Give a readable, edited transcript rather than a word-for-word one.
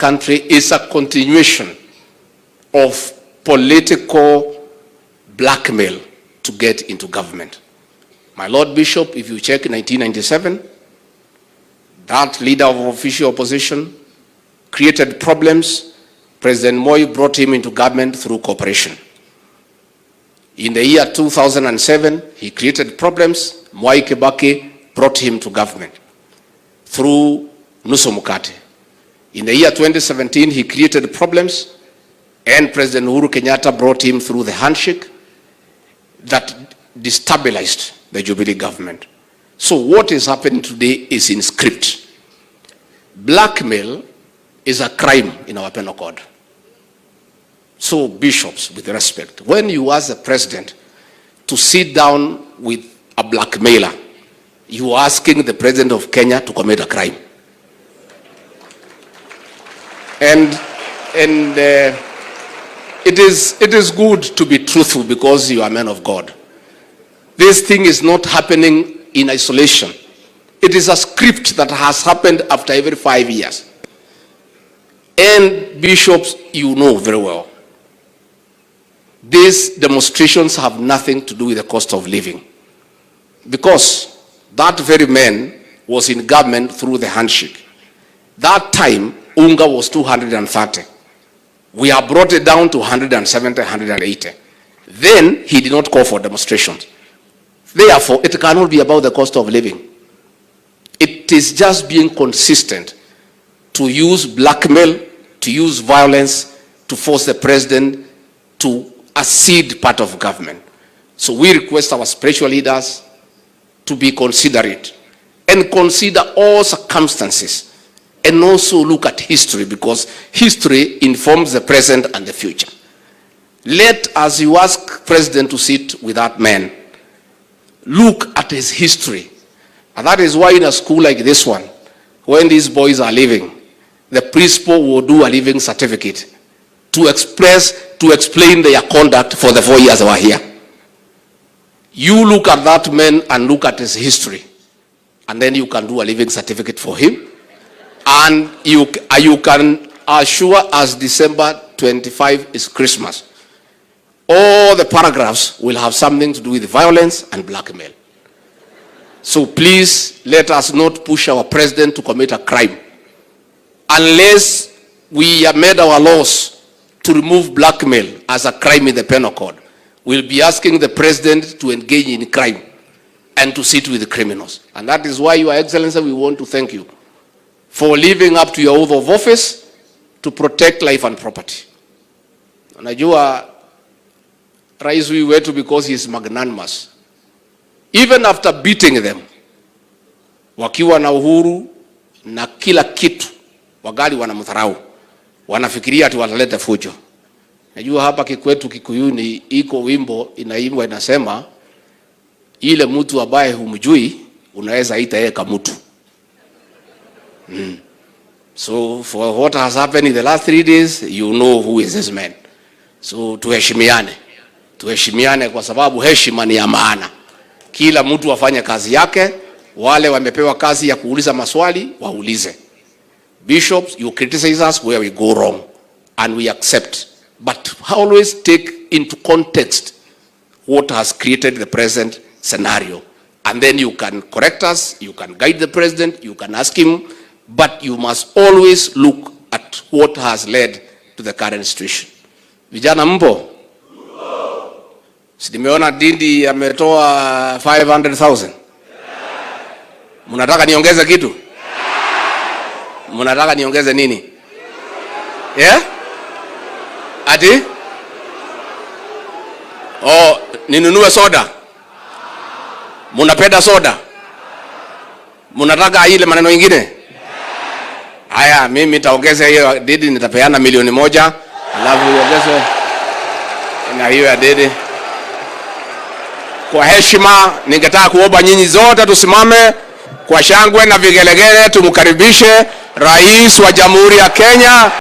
country is a continuation of political blackmail to get into government. My Lord Bishop, if you check 1997, that leader of official opposition created problems. President Moi brought him into government through cooperation. In the year 2007, he created problems. Mwai Kibaki brought him to government through nusu mkate. In the year 2017, he created problems, and President Uhuru Kenyatta brought him through the handshake that destabilized the Jubilee government. So what is happening today is in script. Blackmail is a crime in our penal code. So bishops, with respect, when you ask the president to sit down with a blackmailer, you are asking the president of Kenya to commit a crime. And it is good to be truthful because you are men of God. This thing is not happening in isolation. It is a script that has happened after every 5 years. And bishops, you know very well, these demonstrations have nothing to do with the cost of living. Because that very man was in government through the handshake. That time, unga was 230. We have brought it down to 170, 180. Then he did not call for demonstrations. Therefore, it cannot be about the cost of living. It is just being consistent to use blackmail, to use violence, to force the president to accede part of government. So we request our spiritual leaders to be considerate and consider all circumstances, and also look at history, because history informs the present and the future. Let, as you ask president to sit with that man, look at his history. And that is why in a school like this one, when these boys are leaving, the principal will do a leaving certificate to explain their conduct for the 4 years they were here. You look at that man and look at his history, and then you can do a leaving certificate for him. And you can assure as December 25 is Christmas, all the paragraphs will have something to do with violence and blackmail. So please let us not push our president to commit a crime. Unless we have made our laws to remove blackmail as a crime in the penal code, we'll be asking the president to engage in crime and to sit with the criminals. And that is why, Your Excellency, we want to thank you for living up to your oath of office to protect life and property. Najua rais huyu wetu, because he is magnanimous, even after beating them, wakiwa na uhuru na kila kitu, wagali wanamdharau, wanafikiria ati wataleta fujo. Najua hapa kikwetu Kikuyuni iko wimbo inaimbwa inasema, ile mtu ambaye humjui unaweza ita yeye kama mtu. So for what has happened in the last 3 days, you know who is this man. So tuheshimiane kwa sababu heshima ni ya maana. Kila mtu afanye kazi yake. Wale wamepewa kazi ya kuuliza maswali waulize. Bishops, you criticize us where we go wrong, and we accept, but always take into context what has created the present scenario, and then you can correct us, you can guide the president, you can ask him, but you must always look at what has led to the current situation. Vijana mpo? Si nimeona Ndindi ametoa 500,000. Mnataka niongeze kitu? Mnataka niongeze nini? Yeah? Ati? Oh, ninunue soda? Mnapenda soda? Mnataka ile maneno mengine? Haya, mimi nitaongeza hiyo Ndindi, nitapeana 1,000,000, alafu niongeze na hiyo ya Ndindi. Kwa heshima ningetaka kuomba nyinyi zote tusimame kwa shangwe na vigelegele tumkaribishe Rais wa Jamhuri ya Kenya.